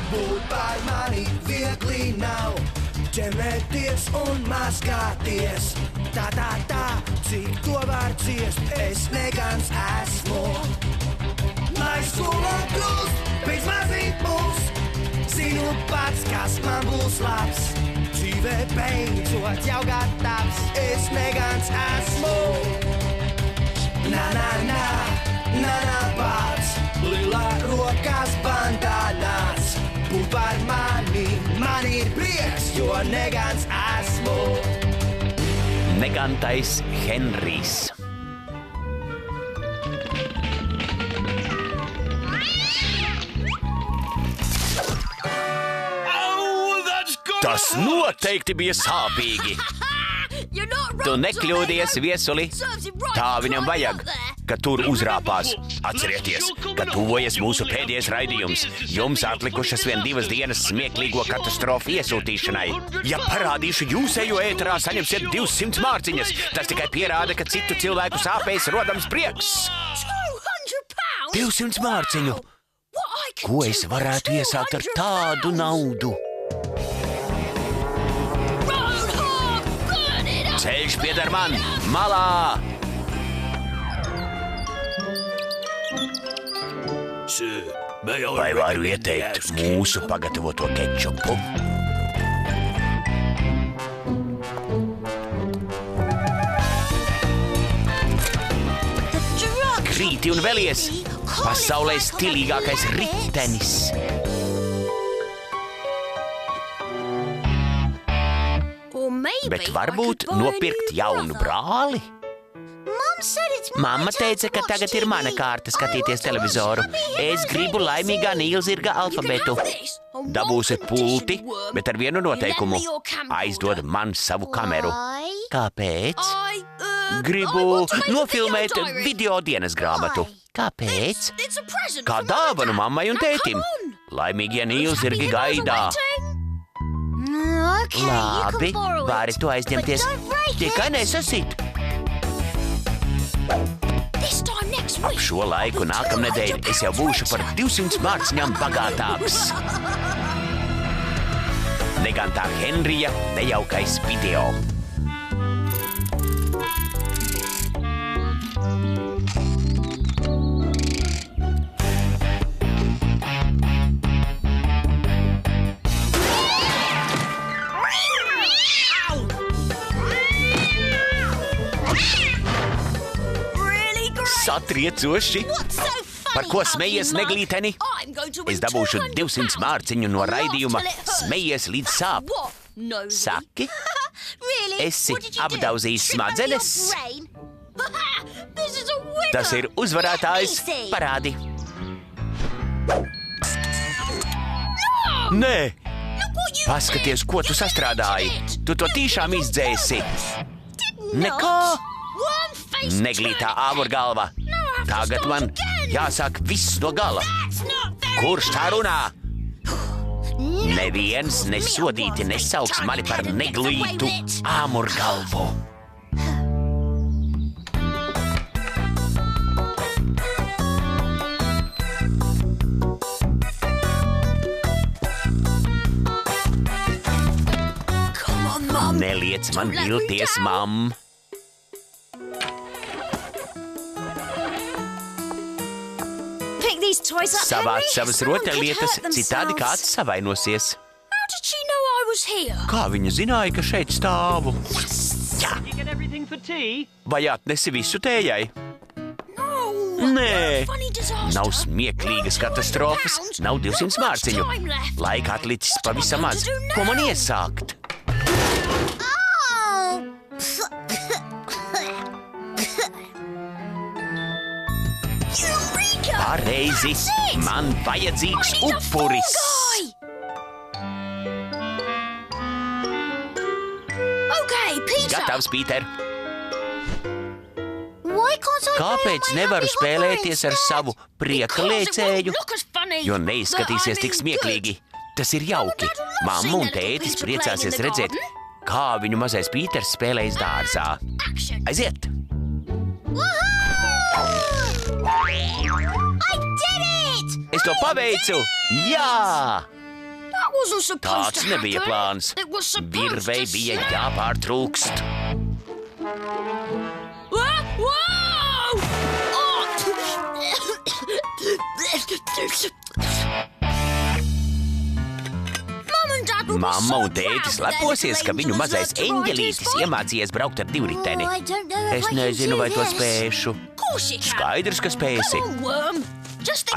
Būt par mani viegli nav, ķemēties un mazgāties. Tā, cik to var ciest, es negans esmu. Lai skola kļūst pēc mazīt mūs, zinu pats, kas man būs labs. Dzīvē beidzot jau gatavs, es negans esmu. Na, pats, lilā rokas bandānās. Būt par mani, man ir prieks, jo negans esmu. Negantais Henrijs. Tas noteikti bija sāpīgi. Tu nekļūdies, viesuli. Tā viņam vajag, ka tur uzrāpās. Atcerieties, ka tuvojas mūsu pēdējais raidījums. Jums atlikušas vien 2 dienas smieklīgo katastrofu iesūtīšanai. Ja parādīšu jūsējo ēterā, saņemsiet 200 mārciņas. Tas tikai pierāda, ka citu cilvēku sāpēs rodams prieks. 200 mārciņu. Ko es varētu iesākt ar tādu naudu? Ceļš pieder man, malā! Vai varu ieteikt mūsu pagatavoto kečupu? Krīti un velies! Pasaulē stilīgākais ritenis! Bet varbūt nopirkt jaunu brāli? Mamma teica, ka tagad ir mana kārta skatīties televizoru. Es gribu laimīgā Nīlzirga alfabetu. Dabūsi pulti, bet ar vienu noteikumu. Aizdod man savu kameru. Kāpēc? Gribu nofilmēt video dienas grāmatu. Kāpēc? Kā dāvanu mammai un tētim. Laimīgie Nīlzirgi gaidā. Labi, vari to aizņemties. Tikai nesasit. Ap šo laiku nākamnedēļ es jau būšu par 200 mārciņām bagātāks. Negantā Henrija nejaukais video. Satriecoši! Par ko smejies, neglīteni? Es dabūšu 200 mārciņu no raidījuma Smejies līdz sāp. Saki? Esi apdauzījis smadzenes? Tas ir uzvarētājs. Parādi. Nē! Paskaties, ko tu sastrādāji. Tu to tīšām izdzēsi. Nekā? Neglītā āmurgalva. Tagad man jāsāk viss no gala. Kurš tā runā? Neviens nesodīti nesauks mani par neglītu āmurgalvu. Neliec man vilties, mam. Savāc savas rotaļlietas, citādi kāds savainosies. Kā viņa zināja, ka šeit stāvu? Jā. Vai atnesi visu tējai? Nē. Nav smieklīgas katastrofas, nav 200 mārciņu. Laika atlicis pavisam maz. Ko man iesākt? Pareizi, man vajadzīgs upuris. Gatavs, Pīter. Kāpēc nevaru spēlēties ar savu priekalēcēju? Jo neizskatīsies tik smieklīgi. Tas ir jauki. Mamma un tētis priecāsies redzēt, kā viņu mazais Pīters spēlējas dārzā. Aiziet! Es to paveicu! Jā! Tāds nebija plāns. Virvei bija jāpārtrūkst. Mamma un tētis leposies, ka viņu mazais eņģelītis iemācījies braukt ar divriteni. Es nezinu, vai to spēšu. Skaidrs, ka spēsi.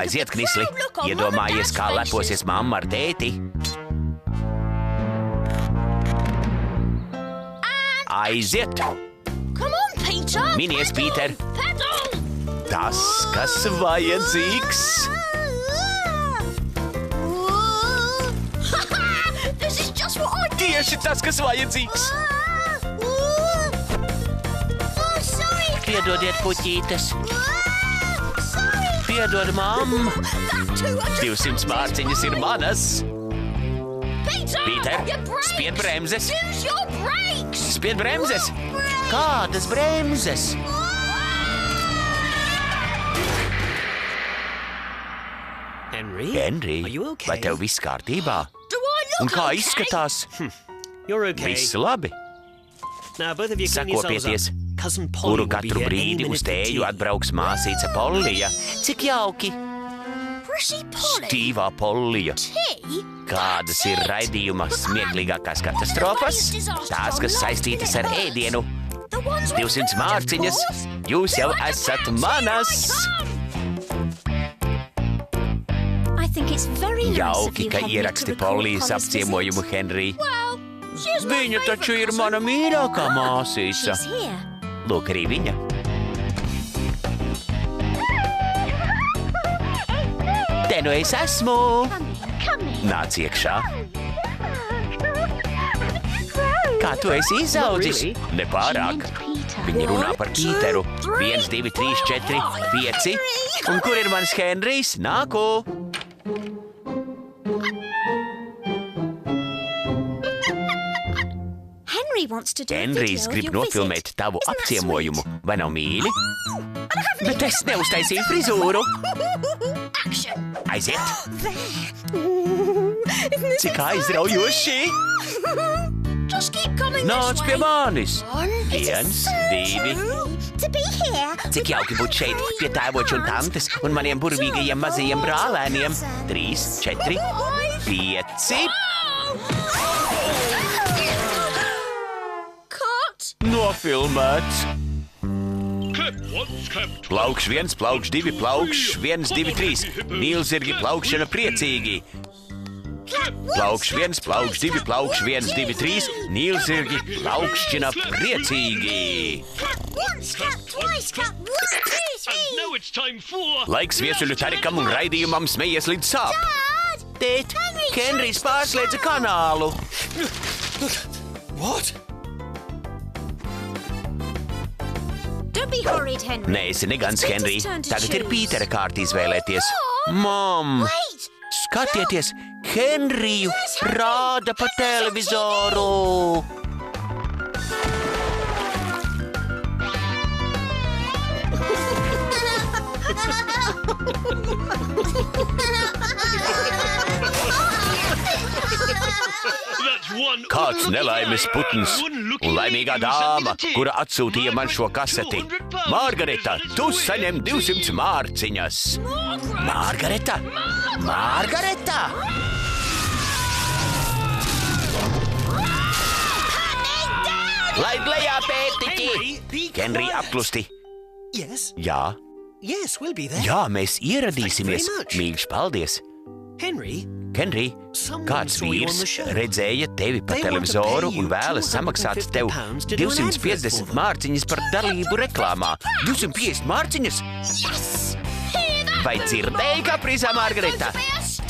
Aiziet, Knisli, iedomājies, kā leposies mamma ar tēti. Aiziet! Minies, Pīter! Tas, kas vajadzīgs! Tieši tas, kas vajadzīgs! Piedodiet, puķītes! Piedod, mamma! 200 mārciņas ir manas! Pīter, spied bremzes! Spied bremzes! Kādas bremzes? Henry, vai tev viss kārtībā? Un kā izskatās? Viss labi. Sakopieties, kuru katru brīdi uz tēju atbrauks māsīca Pollija. Cik jauki! Stīvā Pollija. Kādas ir raidījuma smieklīgākās katastrofas? Tās, kas saistītas ar ēdienu. 200 mārciņas, jūs jau esat manas! Jauki, ka ieraksti Pollijas apciemojumu, Henry. Viņa taču ir mana mīļākā māsīca. Lūk, arī viņa. Te nu es esmu. Nāc iekšā. Kā tu esi izaudzis? Nepārāk. Viņi runā par Pīteru. 1, 2, 3, 4, 5. Un kur ir mans Henrijs? Nāku! Henrijs grib nofilmēt tavu apciemojumu. Vai nav mīļi? Bet es neuztaisīju frizūru. Aiziet! Cik aizraujoši! Nāc pie manis! 1, 2. Cik jauki būt šeit pie tēvoča un tantes un maniem burvīgajiem mazajiem brālēniem. 3, 4, 5. Nofilmēts. Plaukš 1, plaukš 2, plaukš 1, 2, 3. Nīlzirgi plaukšana priecīgi. Plaukš 1, plaukš 2, plaukš 1, 2, 3. Nīlzirgi plaukšķina priecīgi. Laiks viesuļu tarikam un raidījumam Smejies līdz sāp. Tēt, Henrijs pārslēdza kanālu. What? Neesi negans, Henry. Tagad ir Pītera kārta izvēlēties. Mam! Skatieties, Henriju rāda pa televizoru! Kāds nelaimes putns un laimīgā dāma, kura atsūtīja man šo kaseti. Margareta, tu saņem 200 mārciņas. Margareta? Margareta? Laid lejā, pētiķi! Henry, apklusti. Jā? Jā, mēs ieradīsimies. Mīļš, paldies. Henry, kāds vīrs redzēja tevi pa televizoru un vēlas samaksāt tev 250 mārciņas par dalību reklāmā. 250 mārciņas? Vai dzirdēji, kā prizā Margareta?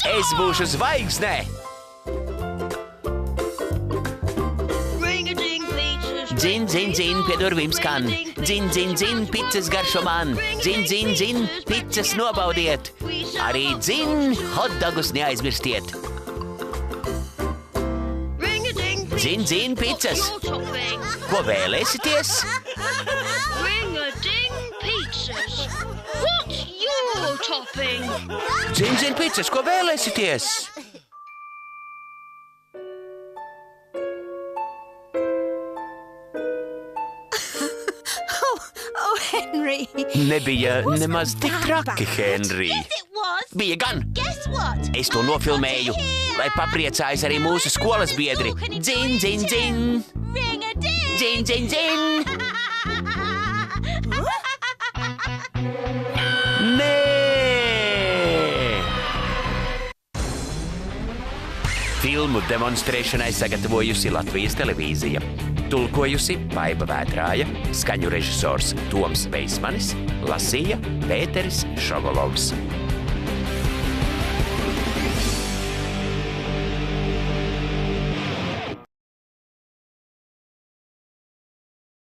Es būšu zvaigznē! Dzin, dzin, dzin, pie durvīm skan. Dzin, dzin, dzin, pizzas garšo man. Dzin, dzin, dzin, pizzas nobaudiet. Arī dzin, hotdogus neaizmirstiet. Dzin, dzin, pizzas. Ko vēlēsities? Dzin, dzin, pizzas, ko vēlēsities? Nebija nemaz tik traki, Henry. Bija gan. Es to nofilmēju, lai papriecājas arī mūsu skolas biedri. Dzin, dzin, dzin. Dzin, dzin, dzin. Nē! Filmu demonstrēšanai sagatavojusi Latvijas televīzija. Tulkojusi Baiba Vētrāja, skaņu režisors Toms Veismanis, lasīja Pēteris Šogolovs.